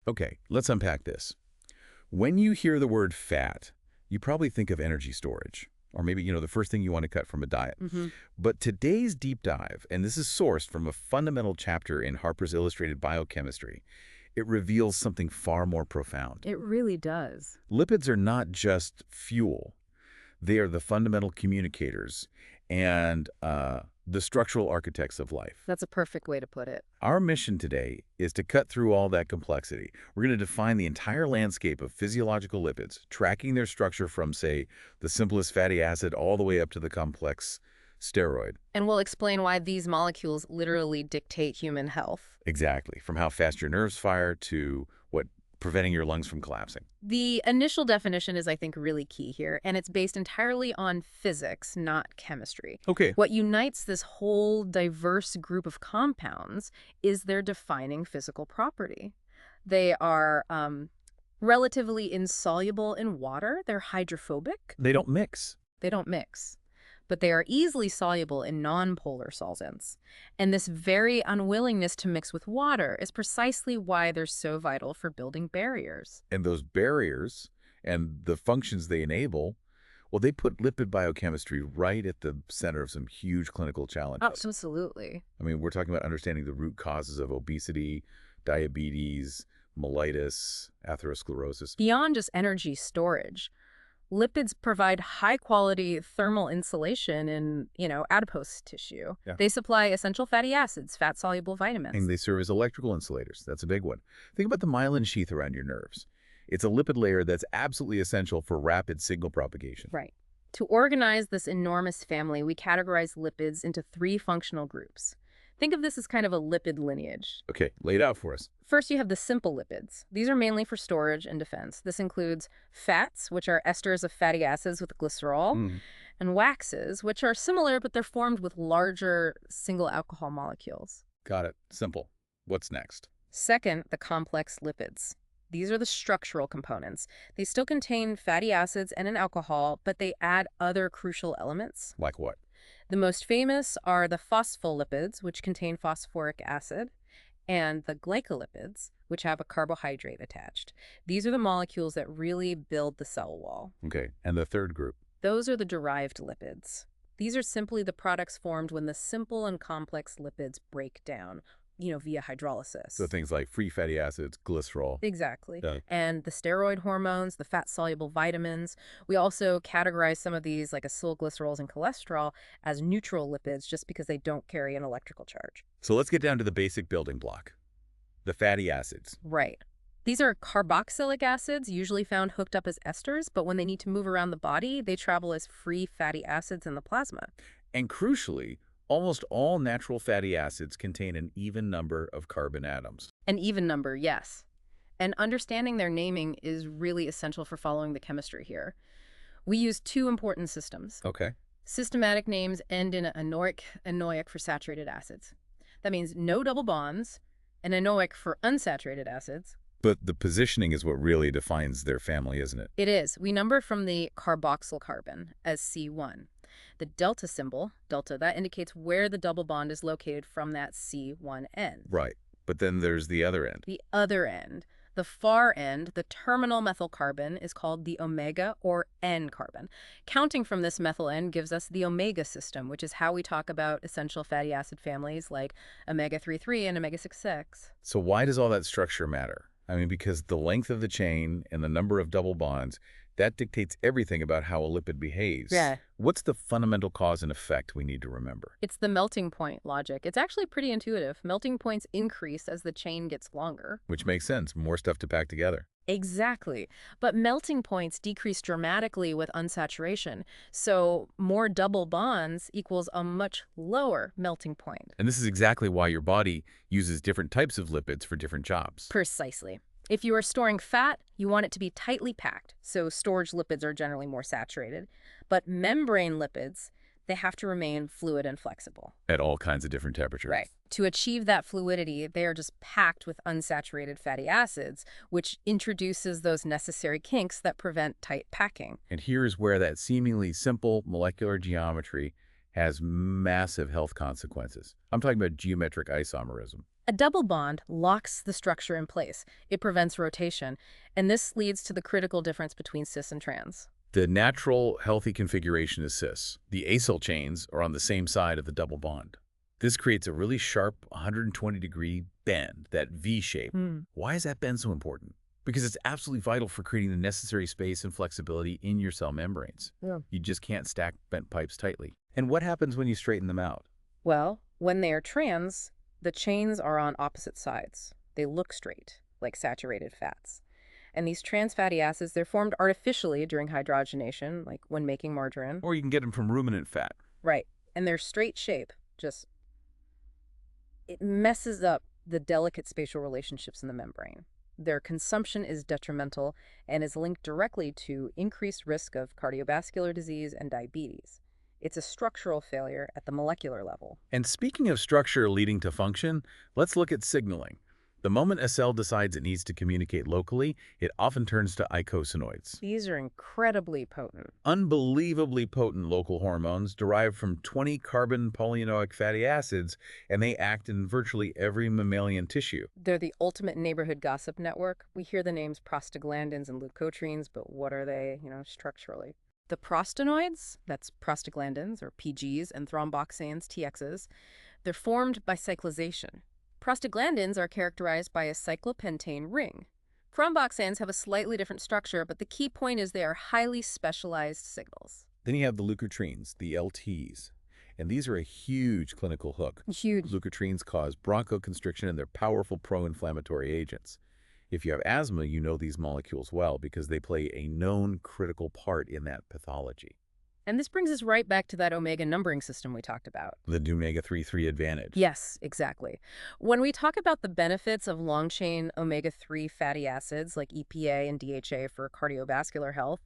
Okay, let's unpack this. When you hear the word fat, you probably think of energy storage, or maybe, the first thing you want to cut from a diet. But today's deep dive, and this is sourced from a fundamental chapter in Harper's Illustrated Biochemistry, it reveals something far more profound. It really does. Lipids are not just fuel. They are the fundamental communicators and the structural architects of life. That's a perfect way to put it. Our mission today is to cut through all that complexity. We're going to define the entire landscape of physiological lipids, tracking their structure from, say, the simplest fatty acid all the way up to the complex steroid. And we'll explain why these molecules literally dictate human health. Exactly. From how fast your nerves fire to what preventing your lungs from collapsing. The initial definition is, I think, really key here, and it's based entirely on physics, not chemistry. Okay. What unites this whole diverse group of compounds is their defining physical property. They are relatively insoluble in water. They're hydrophobic. They don't mix. They don't mix. But they are easily soluble in nonpolar solvents. And this very unwillingness to mix with water is precisely why they're so vital for building barriers. And those barriers and the functions they enable, well, they put lipid biochemistry right at the center of some huge clinical challenges. Oh, absolutely. I mean, we're talking about understanding the root causes of obesity, diabetes, mellitus, atherosclerosis. Beyond just energy storage, lipids provide high-quality thermal insulation in, adipose tissue. Yeah. They supply essential fatty acids, fat-soluble vitamins. And they serve as electrical insulators. That's a big one. Think about the myelin sheath around your nerves. It's a lipid layer that's absolutely essential for rapid signal propagation. Right. To organize this enormous family, we categorize lipids into 3 functional groups. Think of this as kind of a lipid lineage. Okay, lay it out for us. First, you have the simple lipids. These are mainly for storage and defense. This includes fats, which are esters of fatty acids with glycerol, and waxes, which are similar, but they're formed with larger single alcohol molecules. Got it. Simple. What's next? Second, the complex lipids. These are the structural components. They still contain fatty acids and an alcohol, but they add other crucial elements. Like what? The most famous are the phospholipids, which contain phosphoric acid, and the glycolipids, which have a carbohydrate attached. These are the molecules that really build the cell wall. Okay, and the third group? Those are the derived lipids. These are simply the products formed when the simple and complex lipids break down, via hydrolysis. So things like free fatty acids, glycerol. Exactly. Yeah. And the steroid hormones, the fat-soluble vitamins. We also categorize some of these, like acylglycerols and cholesterol, as neutral lipids just because they don't carry an electrical charge. So let's get down to the basic building block, the fatty acids. Right. These are carboxylic acids, usually found hooked up as esters, but when they need to move around the body, they travel as free fatty acids in the plasma. And crucially, almost all natural fatty acids contain an even number of carbon atoms. An even number, yes. And understanding their naming is really essential for following the chemistry here. We use 2 important systems. Okay. Systematic names end in anoic for saturated acids. That means no double bonds, and anoic for unsaturated acids. But the positioning is what really defines their family, isn't it? It is. We number from the carboxyl carbon as C1. The delta symbol, delta, that indicates where the double bond is located from that C1 end. Right. But then there's the other end. The other end, the far end, the terminal methyl carbon, is called the omega or N carbon. Counting from this methyl end gives us the omega system, which is how we talk about essential fatty acid families like omega-3,3 and omega-6,6. So why does all that structure matter? I mean, because the length of the chain and the number of double bonds, that dictates everything about how a lipid behaves. Yeah. What's the fundamental cause and effect we need to remember? It's the melting point logic. It's actually pretty intuitive. Melting points increase as the chain gets longer. Which makes sense. More stuff to pack together. Exactly. But melting points decrease dramatically with unsaturation. So more double bonds equals a much lower melting point. And this is exactly why your body uses different types of lipids for different jobs. Precisely. If you are storing fat, you want it to be tightly packed, so storage lipids are generally more saturated. But membrane lipids, they have to remain fluid and flexible. At all kinds of different temperatures. Right. To achieve that fluidity, they are just packed with unsaturated fatty acids, which introduces those necessary kinks that prevent tight packing. And here's where that seemingly simple molecular geometry has massive health consequences. I'm talking about geometric isomerism. A double bond locks the structure in place. It prevents rotation, and this leads to the critical difference between cis and trans. The natural, healthy configuration is cis. The acyl chains are on the same side of the double bond. This creates a really sharp 120-degree bend, that V shape. Why is that bend so important? Because it's absolutely vital for creating the necessary space and flexibility in your cell membranes. Yeah. You just can't stack bent pipes tightly. And what happens when you straighten them out? Well, when they are trans, the chains are on opposite sides. They look straight, like saturated fats. And these trans fatty acids, they're formed artificially during hydrogenation, like when making margarine. Or you can get them from ruminant fat. Right. And their straight shape it messes up the delicate spatial relationships in the membrane. Their consumption is detrimental and is linked directly to increased risk of cardiovascular disease and diabetes. It's a structural failure at the molecular level. And speaking of structure leading to function, let's look at signaling. The moment a cell decides it needs to communicate locally, it often turns to eicosanoids. These are incredibly potent. Unbelievably potent local hormones derived from 20 carbon polyenoic fatty acids, and they act in virtually every mammalian tissue. They're the ultimate neighborhood gossip network. We hear the names prostaglandins and leukotrienes, but what are they, structurally? The prostanoids, that's prostaglandins, or PGs, and thromboxanes, TXs, they're formed by cyclization. Prostaglandins are characterized by a cyclopentane ring. Thromboxanes have a slightly different structure, but the key point is they are highly specialized signals. Then you have the leukotrienes, the LTs. And these are a huge clinical hook. Huge. Leukotrienes cause bronchoconstriction, and they're powerful pro-inflammatory agents. If you have asthma, you know these molecules well because they play a known critical part in that pathology. And this brings us right back to that omega numbering system we talked about. The omega-3 advantage. Yes, exactly. When we talk about the benefits of long-chain omega-3 fatty acids like EPA and DHA for cardiovascular health,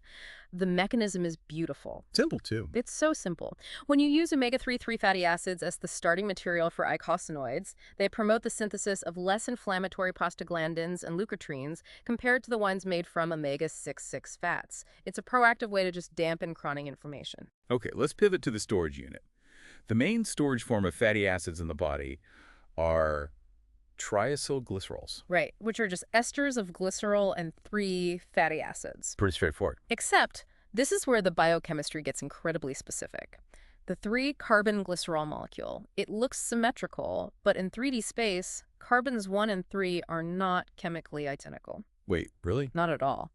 the mechanism is beautiful. Simple, too. It's so simple. When you use omega-3 fatty acids as the starting material for eicosanoids, they promote the synthesis of less inflammatory prostaglandins and leukotrienes compared to the ones made from omega-6 fats. It's a proactive way to just dampen chronic inflammation. Okay, let's pivot to the storage unit. The main storage form of fatty acids in the body are triacylglycerols. Right, which are just esters of glycerol and 3 fatty acids. Pretty straightforward. Except, this is where the biochemistry gets incredibly specific. The 3-carbon glycerol molecule, it looks symmetrical, but in 3D space, carbons 1 and 3 are not chemically identical. Wait, really? Not at all.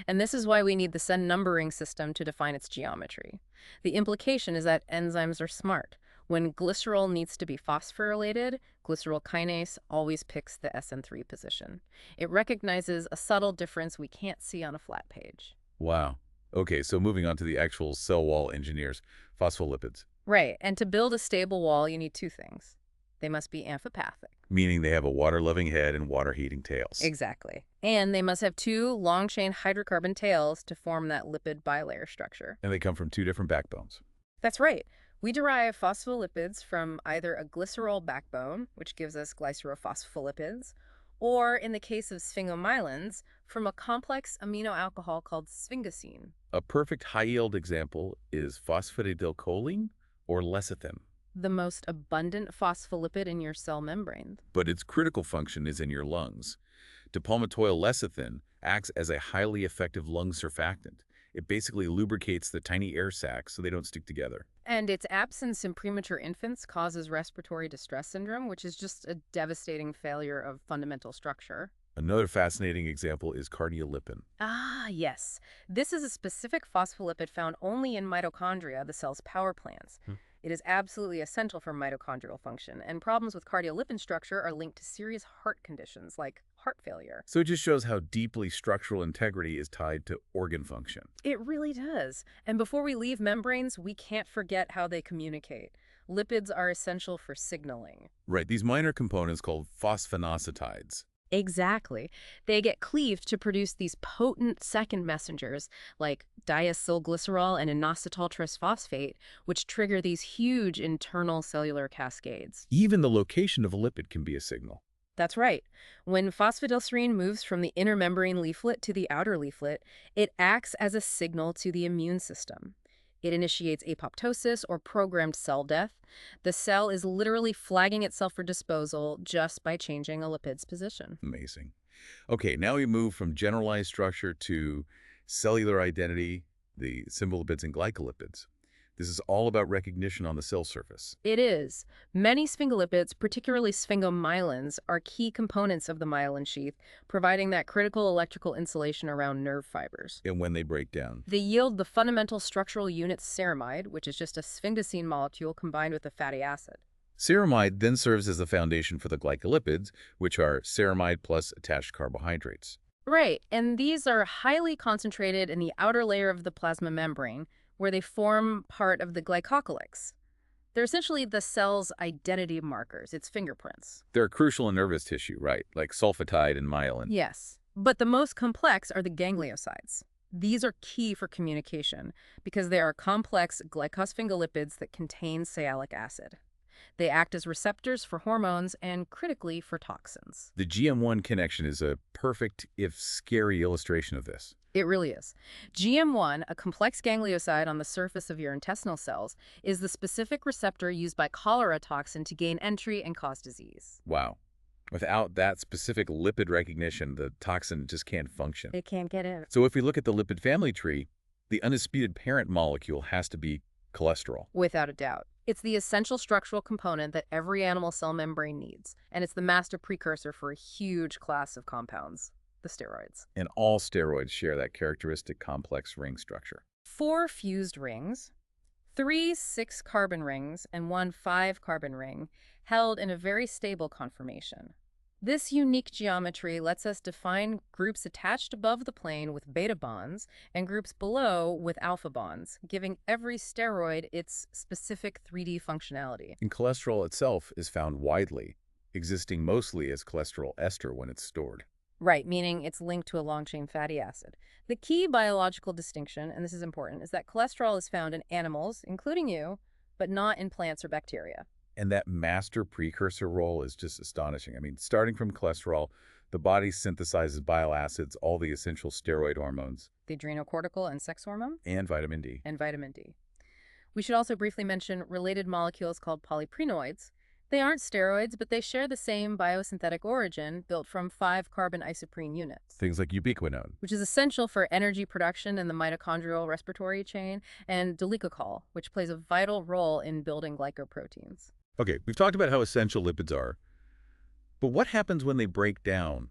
And this is why we need the SEN numbering system to define its geometry. The implication is that enzymes are smart. When glycerol needs to be phosphorylated, glycerol kinase always picks the SN3 position. It recognizes a subtle difference we can't see on a flat page. Wow. Okay, so moving on to the actual cell wall engineers, phospholipids. Right, and to build a stable wall, you need 2 things. They must be amphipathic. Meaning they have a water-loving head and water-heating tails. Exactly. And they must have 2 long-chain hydrocarbon tails to form that lipid bilayer structure. And they come from 2 different backbones. That's right. We derive phospholipids from either a glycerol backbone, which gives us glycerophospholipids, or in the case of sphingomyelins, from a complex amino alcohol called sphingosine. A perfect high-yield example is phosphatidylcholine or lecithin. The most abundant phospholipid in your cell membrane. But its critical function is in your lungs. Dipalmitoyl lecithin acts as a highly effective lung surfactant. It basically lubricates the tiny air sacs so they don't stick together. And its absence in premature infants causes respiratory distress syndrome, which is just a devastating failure of fundamental structure. Another fascinating example is cardiolipin. Ah, yes. This is a specific phospholipid found only in mitochondria, the cell's power plants. It is absolutely essential for mitochondrial function, and problems with cardiolipin structure are linked to serious heart conditions like heart failure. So it just shows how deeply structural integrity is tied to organ function. It really does. And before we leave membranes, we can't forget how they communicate. Lipids are essential for signaling. Right, these minor components called phosphoinositides. Exactly. They get cleaved to produce these potent second messengers like diacylglycerol and inositol trisphosphate, which trigger these huge internal cellular cascades. Even the location of a lipid can be a signal. That's right. When phosphatidylserine moves from the inner membrane leaflet to the outer leaflet, it acts as a signal to the immune system. It initiates apoptosis or programmed cell death. The cell is literally flagging itself for disposal just by changing a lipid's position. Amazing. Okay, now we move from generalized structure to cellular identity, the solubilipids and glycolipids. This is all about recognition on the cell surface. It is. Many sphingolipids, particularly sphingomyelins, are key components of the myelin sheath, providing that critical electrical insulation around nerve fibers. And when they break down. They yield the fundamental structural unit ceramide, which is just a sphingosine molecule combined with a fatty acid. Ceramide then serves as the foundation for the glycolipids, which are ceramide plus attached carbohydrates. Right, and these are highly concentrated in the outer layer of the plasma membrane, where they form part of the glycocalyx. They're essentially the cell's identity markers, its fingerprints. They're crucial in nervous tissue, right? Like sulfatide and myelin. Yes, but the most complex are the gangliosides. These are key for communication because they are complex glycosphingolipids that contain sialic acid. They act as receptors for hormones and, critically, for toxins. The GM1 connection is a perfect, if scary, illustration of this. It really is. GM1, a complex ganglioside on the surface of your intestinal cells, is the specific receptor used by cholera toxin to gain entry and cause disease. Wow. Without that specific lipid recognition, the toxin just can't function. It can't get in. So if we look at the lipid family tree, the undisputed parent molecule has to be cholesterol. Without a doubt. It's the essential structural component that every animal cell membrane needs, and it's the master precursor for a huge class of compounds, the steroids. And all steroids share that characteristic complex ring structure. 4 fused rings, 3 6-carbon rings, and 1 5-carbon ring, held in a very stable conformation. This unique geometry lets us define groups attached above the plane with beta bonds and groups below with alpha bonds, giving every steroid its specific 3D functionality. And cholesterol itself is found widely, existing mostly as cholesterol ester when it's stored. Right, meaning it's linked to a long-chain fatty acid. The key biological distinction, and this is important, is that cholesterol is found in animals, including you, but not in plants or bacteria. And that master precursor role is just astonishing. I mean, starting from cholesterol, the body synthesizes bile acids, all the essential steroid hormones. The adrenocortical and sex hormone? And vitamin D. And vitamin D. We should also briefly mention related molecules called polyprenoids. They aren't steroids, but they share the same biosynthetic origin, built from 5-carbon isoprene units. Things like ubiquinone. Which is essential for energy production in the mitochondrial respiratory chain, and dolichocol, which plays a vital role in building glycoproteins. Okay, we've talked about how essential lipids are, but what happens when they break down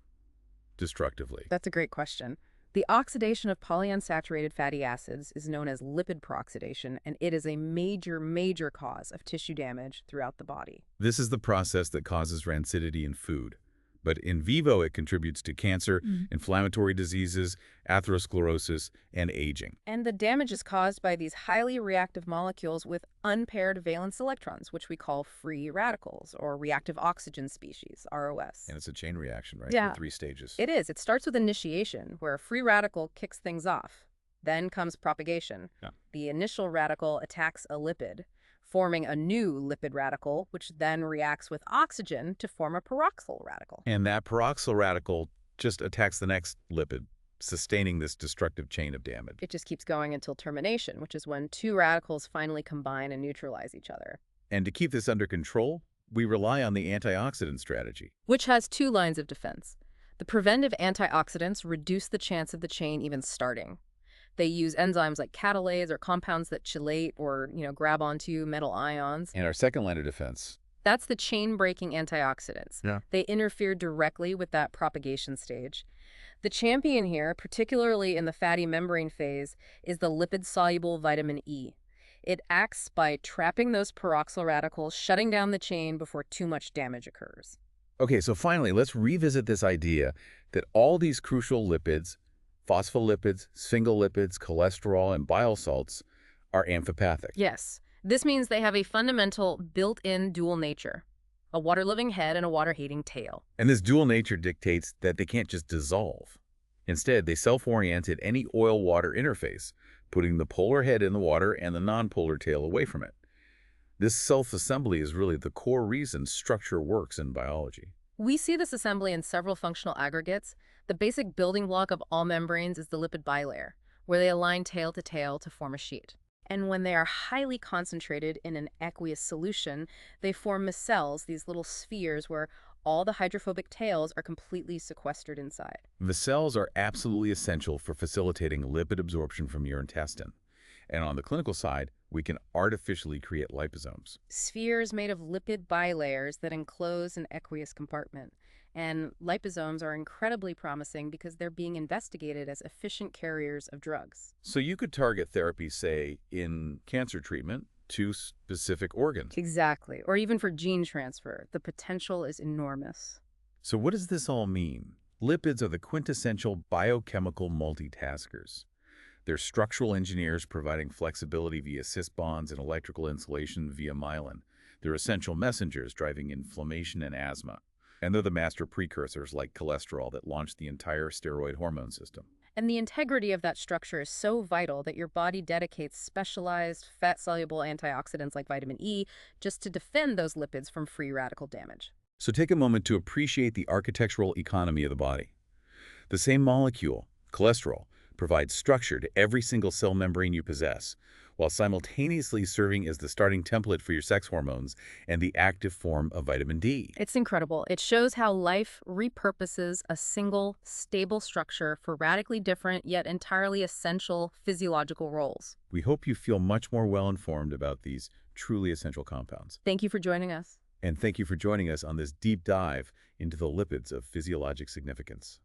destructively? That's a great question. The oxidation of polyunsaturated fatty acids is known as lipid peroxidation, and it is a major cause of tissue damage throughout the body. This is the process that causes rancidity in food. But in vivo, it contributes to cancer, inflammatory diseases, atherosclerosis, and aging. And the damage is caused by these highly reactive molecules with unpaired valence electrons, which we call free radicals, or reactive oxygen species, ROS. And it's a chain reaction, right? Yeah. With 3 stages. It is. It starts with initiation, where a free radical kicks things off. Then comes propagation. Yeah. The initial radical attacks a lipid, forming a new lipid radical, which then reacts with oxygen to form a peroxyl radical. And that peroxyl radical just attacks the next lipid, sustaining this destructive chain of damage. It just keeps going until termination, which is when 2 radicals finally combine and neutralize each other. And to keep this under control, we rely on the antioxidant strategy. Which has 2 lines of defense. The preventive antioxidants reduce the chance of the chain even starting. They use enzymes like catalase or compounds that chelate or, grab onto metal ions. And our second line of defense. That's the chain-breaking antioxidants. Yeah. They interfere directly with that propagation stage. The champion here, particularly in the fatty membrane phase, is the lipid-soluble vitamin E. It acts by trapping those peroxyl radicals, shutting down the chain before too much damage occurs. Okay, so finally, let's revisit this idea that all these crucial lipids, phospholipids, sphingolipids, cholesterol, and bile salts, are amphipathic. Yes. This means they have a fundamental built-in dual nature, a water-loving head and a water-hating tail. And this dual nature dictates that they can't just dissolve. Instead, they self-orient at any oil-water interface, putting the polar head in the water and the nonpolar tail away from it. This self-assembly is really the core reason structure works in biology. We see this assembly in several functional aggregates. The basic building block of all membranes is the lipid bilayer, where they align tail to tail to form a sheet. And when they are highly concentrated in an aqueous solution, they form micelles, these little spheres where all the hydrophobic tails are completely sequestered inside. The cells are absolutely essential for facilitating lipid absorption from your intestine. And on the clinical side, we can artificially create liposomes. Spheres made of lipid bilayers that enclose an aqueous compartment. And liposomes are incredibly promising because they're being investigated as efficient carriers of drugs. So you could target therapy, say, in cancer treatment to specific organs. Exactly. Or even for gene transfer. The potential is enormous. So what does this all mean? Lipids are the quintessential biochemical multitaskers. They're structural engineers providing flexibility via cis bonds and electrical insulation via myelin. They're essential messengers driving inflammation and asthma. And they're the master precursors like cholesterol that launch the entire steroid hormone system. And the integrity of that structure is so vital that your body dedicates specialized fat-soluble antioxidants like vitamin E just to defend those lipids from free radical damage. So take a moment to appreciate the architectural economy of the body. The same molecule, cholesterol, provides structure to every single cell membrane you possess, while simultaneously serving as the starting template for your sex hormones and the active form of vitamin D. It's incredible. It shows how life repurposes a single, stable structure for radically different yet entirely essential physiological roles. We hope you feel much more well-informed about these truly essential compounds. Thank you for joining us. And thank you for joining us on this deep dive into the lipids of physiologic significance.